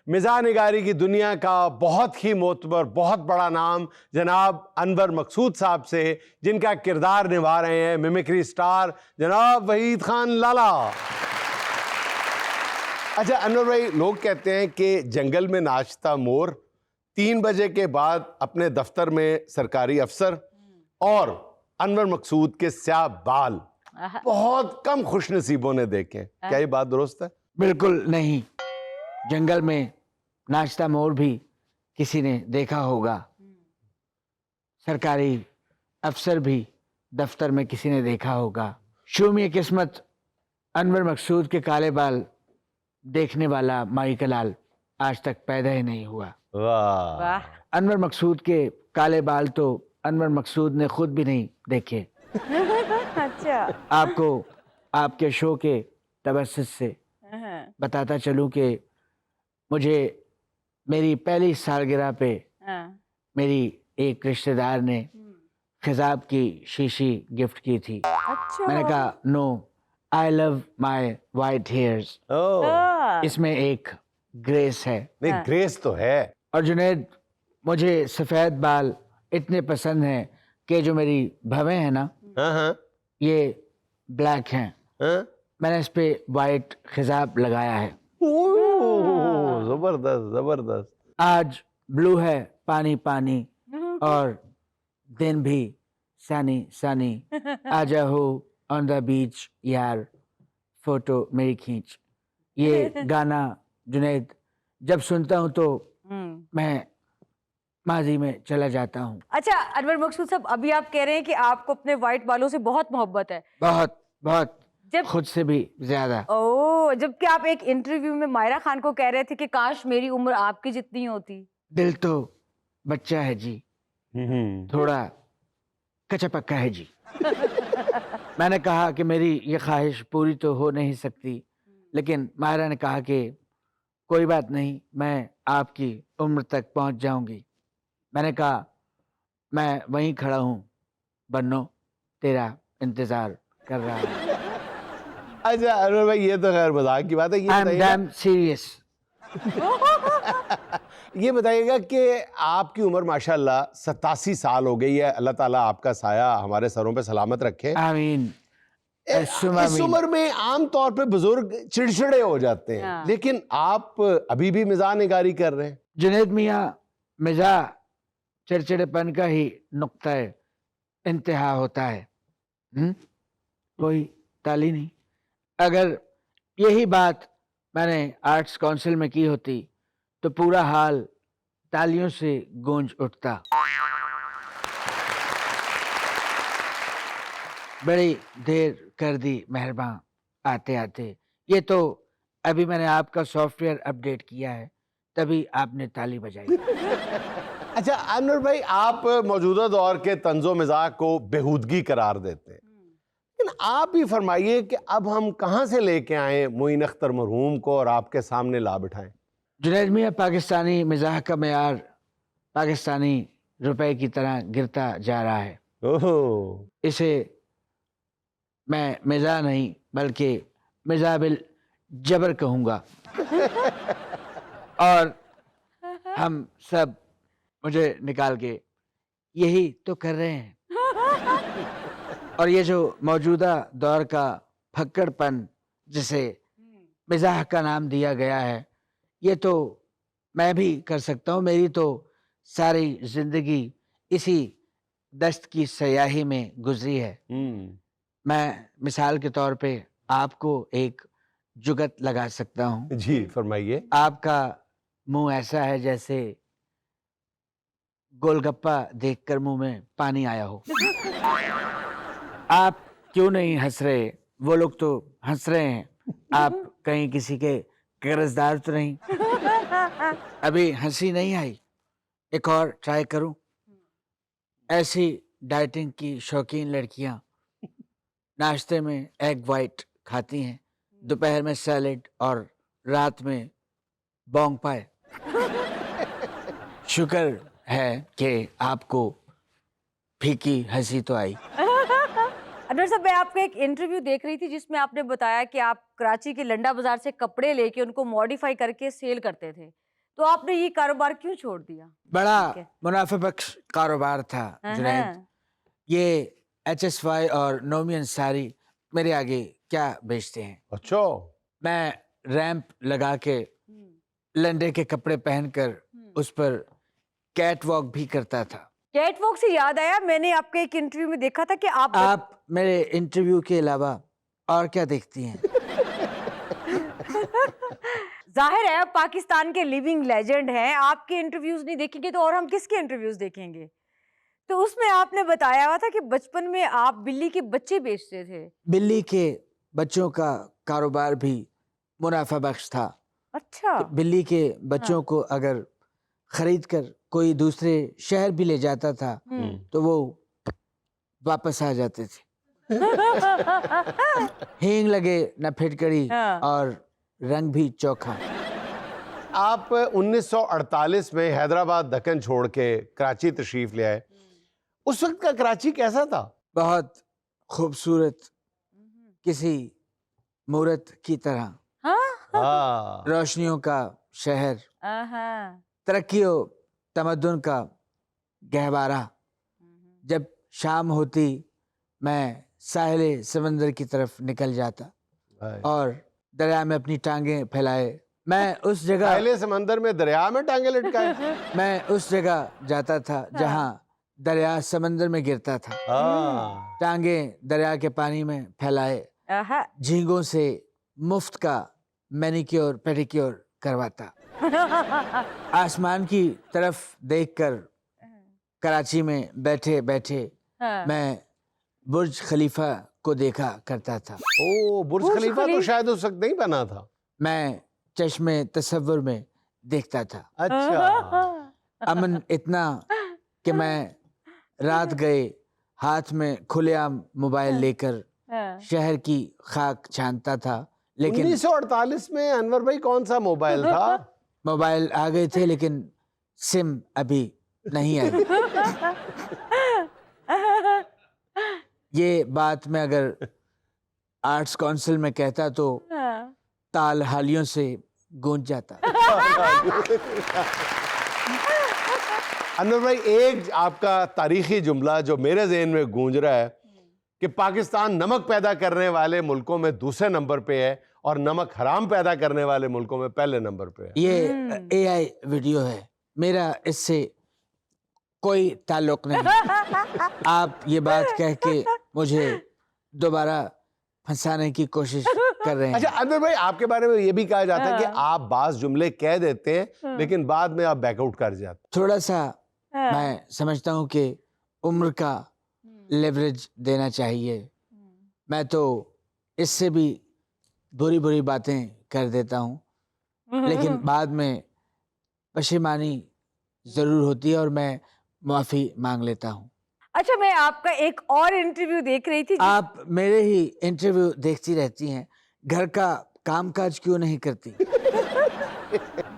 مزاح نگاری کی دنیا کا بہت ہی معتبر بہت بڑا نام جناب انور مقصود صاحب سے، جن کا کردار نبھا رہے ہیں میمکری سٹار جناب وحید خان لالا۔ اچھا انور بھائی، لوگ کہتے ہیں کہ جنگل میں ناچتا مور، 3 بجے کے بعد اپنے دفتر میں سرکاری افسر، اور انور مقصود کے سیاہ بال بہت کم خوش نصیبوں نے دیکھے۔ کیا یہ بات درست ہے؟ بالکل نہیں، جنگل میں ناچتا مور بھی کسی نے دیکھا ہوگا، سرکاری افسر بھی دفتر میں کسی نے دیکھا ہوگا۔ شومی قسمت انور مقصود کے کالے بال دیکھنے والا مائی کلال آج تک پیدا ہی نہیں ہوا۔ واہ، انور مقصود کے کالے بال تو انور مقصود نے خود بھی نہیں دیکھے۔ اچھا، آپ کو آپ کے شو کے توسط سے بتاتا چلوں کہ مجھے میری پہلی سالگرہ پہ میری ایک رشتہ دار نے خضاب کی شیشی گفٹ کی تھی۔ میں نے کہا نو، آئی لو مائی وائٹ ہیئرز، اس میں ایک گریس ہے۔ نہیں گریس تو ہے۔ اور جنید، مجھے سفید بال اتنے پسند ہیں کہ جو میری بھویں ہیں نا، یہ بلیک ہیں، میں نے اس پہ وائٹ خضاب لگایا ہے۔ زبردست زبردست۔ آج بلو ہے پانی پانی، اور دن بھی سانی سانی، آ جاؤ آن دا بیچ یار فوٹو میری کھینچ۔ یہ گانا جنید جب سنتا ہوں تو میں ماضی میں چلا جاتا ہوں۔ اچھا انور مقصود صاحب، ابھی آپ کہہ رہے ہیں کہ آپ کو اپنے وائٹ بالوں سے بہت محبت ہے۔ بہت بہت، خود سے بھی زیادہ۔ جبکہ آپ ایک انٹرویو میں مائرہ خان کو کہہ رہے تھے کہ کاش میری عمر آپ کی جتنی ہوتی۔ دل تو بچہ ہے جی، تھوڑا کچا پکا ہے جی۔ میں نے کہا کہ میری یہ خواہش پوری تو ہو نہیں سکتی، لیکن مائرہ نے کہا کہ کوئی بات نہیں، میں آپ کی عمر تک پہنچ جاؤں گی۔ میں نے کہا میں وہیں کھڑا ہوں بنو، تیرا انتظار کر رہا ہوں۔ اچھا انور بھائی، یہ تو خیر مذاق کی بات ہے، یہ بتائیے گا کہ آپ کی عمر ماشاءاللہ 87 سال ہو گئی ہے، اللہ تعالیٰ آپ کا سایہ ہمارے سروں پہ سلامت رکھے۔ آمین۔ اس عمر میں عام طور پہ بزرگ چڑچڑے ہو جاتے ہیں، لیکن آپ ابھی بھی مزاح نگاری کر رہے ہیں۔ جنید میاں، مزاح چڑچڑے پن کا ہی نقطہ انتہا ہوتا ہے، کوئی تالی نہیں۔ اگر یہی بات میں نے آرٹس کونسل میں کی ہوتی تو پورا حال تالیوں سے گونج اٹھتا۔ بڑی دیر کر دی مہرباں آتے آتے، یہ تو ابھی میں نے آپ کا سافٹ ویئر اپڈیٹ کیا ہے، تبھی آپ نے تالی بجائی۔ اچھا انور بھائی، آپ موجودہ دور کے طنز و مزاح کو بےہودگی قرار دیتے ہیں، لیکن آپ ہی فرمائیے کہ اب ہم کہاں سے لے کے آئیں معین اختر مرحوم کو اور آپ کے سامنے لا بٹھائیں؟ جنید میاں، پاکستانی مزاح کا معیار پاکستانی روپے کی طرح گرتا جا رہا ہے۔ اسے میں مزاح نہیں بلکہ مزاح بالجبر کہوں گا، اور ہم سب مجھے نکال کے یہی تو کر رہے ہیں۔ اور یہ جو موجودہ دور کا پھکڑ پن جسے مزاح کا نام دیا گیا ہے، یہ تو میں بھی کر سکتا ہوں۔ میری تو ساری زندگی اسی دست کی سیاحی میں گزری ہے۔ میں مثال کے طور پہ آپ کو ایک جگت لگا سکتا ہوں۔ جی فرمائیے۔ آپ کا منہ ایسا ہے جیسے گول گپا دیکھ کر منہ میں پانی آیا ہو۔ آپ کیوں نہیں ہنس رہے؟ وہ لوگ تو ہنس رہے ہیں، آپ کہیں کسی کے قرض دار تو نہیں؟ ابھی ہنسی نہیں آئی، ایک اور ٹرائی کروں؟ ایسی ڈائٹنگ کی شوقین لڑکیاں ناشتے میں ایگ وائٹ کھاتی ہیں، دوپہر میں سیلڈ اور رات میں بونگ پائے۔ شکر ہے کہ آپ کو پھیکی ہنسی تو آئی۔ انور صاحب، میں آپ کا ایک انٹرویو دیکھ رہی تھی جس میں آپ نے بتایا کہ آپ کراچی کے لنڈا بازار سے کپڑے لے کے ان کو ماڈیفائی کر کے سیل کرتے تھے۔ तो आपने ये कारोबार क्यों छोड़ दिया? बड़ा ठीक है। मुनाफा बख्श कारोबार था जुनैद। हाँ, ये HSY और नोमी अंसारी मेरे आगे क्या बेचते हैं। अच्छा, मैं रैंप लगा के लंडे के कपड़े पहनकर उस पर कैट वॉक भी करता था। कैट वॉक से याद आया, मैंने आपके एक इंटरव्यू में देखा था कि आप मेरे इंटरव्यू के अलावा और क्या देखती हैं? जाहिर है आप पाकिस्तान के लिविंग लेजेंड हैं, आपके इंटरव्यूज नहीं देखेंगे तो और हम किसके इंटरव्यूज देखेंगे? तो उसमें आपने बताया हुआ था कि बचपन में आप बिल्ली के बच्चे बेचते थे। बिल्ली के बच्चों का कारोबार भी मुनाफा बख्श था। अच्छा। बिल्ली के बच्चों को अगर खरीद कर कोई दूसरे शहर भी ले जाता था तो वो वापस आ जाते थे। हींग लगे न फिटकड़ी हाँ। और रंग भी चोखा। आप 1948 में हैदराबाद दक्कन छोड़ के कराची तशरीफ ले आए। उस वक्त का कराची कैसा था? बहुत खूबसूरत, किसी मूरत की तरह, हाँ, रोशनियों का शहर, तरक्की और तमद्दुन का गहवारा। जब शाम होती मैं साहिल समंदर की तरफ निकल जाता और दरिया में अपनी टांगें फैलाए मैं उस जगह साहिल समंदर में दरिया में टांगे लटकाए। मैं उस जगह जाता था जहां दरिया समंदर में गिरता था। हाँ, टांगें दरिया के पानी में फैलाए झींगों से मुफ्त का मैनिक्योर पेडिक्योर करवाता। आसमान की तरफ देखकर कराची में बैठे बैठे मैं बुर्ज खलीफा को देखा करता था। ओ, बुर्ज खलीफा तो शायद उस वक्त नहीं बना था। मैं चश्मे तसव्वुर में देखता था। अच्छा, अमन इतना कि मैं रात गए हाथ में खुलेआम मोबाइल लेकर शहर की खाक छानता था, लेकिन 1948 में अनवर भाई कौन सा मोबाइल था? मोबाइल आ गए थे लेकिन सिम अभी नहीं आई। ये बात मैं अगर आर्ट्स काउंसिल में कहता तो ताल हालियों से गूंज जाता। अनवर भाई, एक आपका तारीखी जुमला जो मेरे ज़हन में गूंज रहा है कि पाकिस्तान नमक पैदा करने वाले मुल्कों में दूसरे नंबर पे है और नमक हराम पैदा करने वाले मुल्कों में पहले नंबर पे है। ये AI वीडियो है, मेरा इससे कोई ताल्लुक नहीं। आप ये बात कह के मुझे दोबारा फंसाने की कोशिश कर रहे हैं। अच्छा अनवर भाई, आपके बारे में ये भी कहा जाता है कि आप बाज जुमले कह देते हैं लेकिन बाद में आप बैकआउट कर जाते। थोड़ा सा मैं समझता हूँ कि उम्र का लेवरेज देना चाहिए। मैं तो इससे भी बुरी बुरी बातें कर देता हूँ लेकिन बाद में पशेमानी जरूर होती है और मैं माफी मांग लेता हूँ। अच्छा, मैं आपका एक और इंटरव्यू देख रही थी। आप मेरे ही इंटरव्यू देखती रहती हैं, घर का कामकाज क्यों नहीं करती?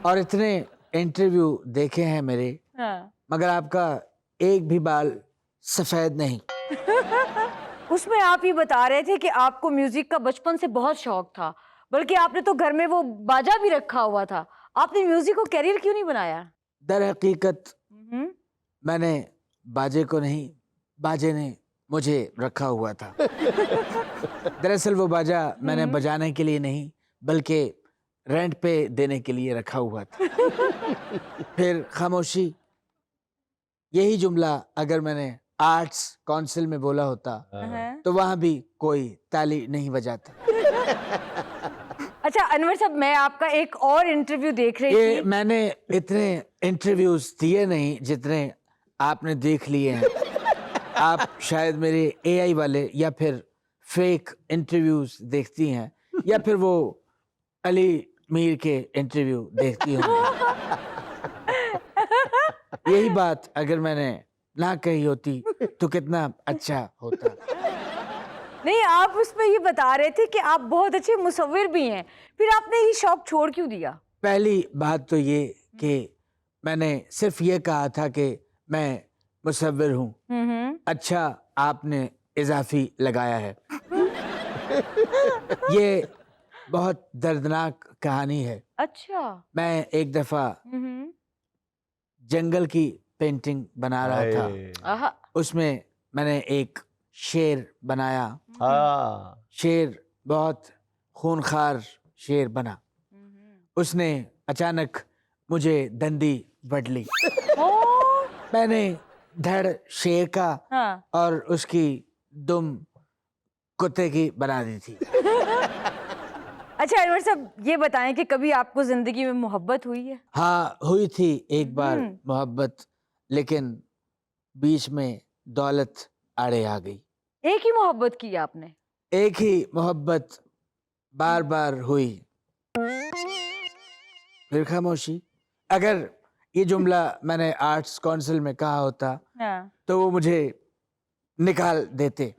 और इतने इंटरव्यू देखे हैं मेरे, मगर आपका एक भी बाल सफेद नहीं। उसमें आप ये बता रहे थे कि आपको म्यूजिक का बचपन से बहुत शौक था, बल्कि आपने तो घर में वो बाजा भी रखा हुआ था। आपने म्यूजिक को कैरियर क्यों नहीं बनाया? दर हकीकत मैंने बाजे को नहीं, बाजे ने मुझे रखा हुआ था। दरअसल वो बाजा मैंने बजाने के लिए नहीं बल्कि रेंट पे देने के लिए रखा हुआ था। फिर खामोशी, यही जुमला अगर मैंने आर्ट्स काउंसिल में बोला होता तो वहां भी कोई ताली नहीं बजाता। अच्छा अनवर साहब, मैं आपका एक और इंटरव्यू देख रही ये थी। मैंने इतने इंटरव्यूज दिए नहीं जितने आपने देख लिए हैं। आप शायद मेरे AI वाले या फिर फेक इंटरव्यूज देखती हैं या फिर वो अली मीर के इंटरव्यू देखती होंगी। यही बात अगर मैंने ना कही होती तो कितना अच्छा होता। नहीं, आप उसमें ये बता रहे थे कि आप बहुत अच्छे मुसव्विर भी हैं, फिर आपने ये शौक छोड़ क्यों दिया? पहली बात तो ये कि मैंने सिर्फ ये कहा था कि मैं मुसव्विर हूँ। अच्छा, आपने इजाफी लगाया है। ये बहुत दर्दनाक कहानी है। अच्छा। मैं एक दफा जंगल की पेंटिंग बना रहा था। हाय। आहा, उसमें मैंने एक शेर बनाया। हाँ शेर बहुत खूंखार शेर बना। उसने अचानक मुझे डंडी बड़ ली। ओ, मैंने धड़ शेर का हाँ। और उसकी दुम कुत्ते की बना दी थी। अच्छा अनवर साहब, ये बताएं कि कभी आपको जिंदगी में मोहब्बत हुई है? हाँ, हुई थी एक बार मोहब्बत, लेकिन बीच में दौलत आड़े आ गई। एक ही मोहब्बत की आपने? एक ही मोहब्बत बार बार हुई, फिर खामोशी। अगर ये जुमला मैंने आर्ट्स काउंसिल में कहा होता हाँ। तो वो मुझे निकाल देते।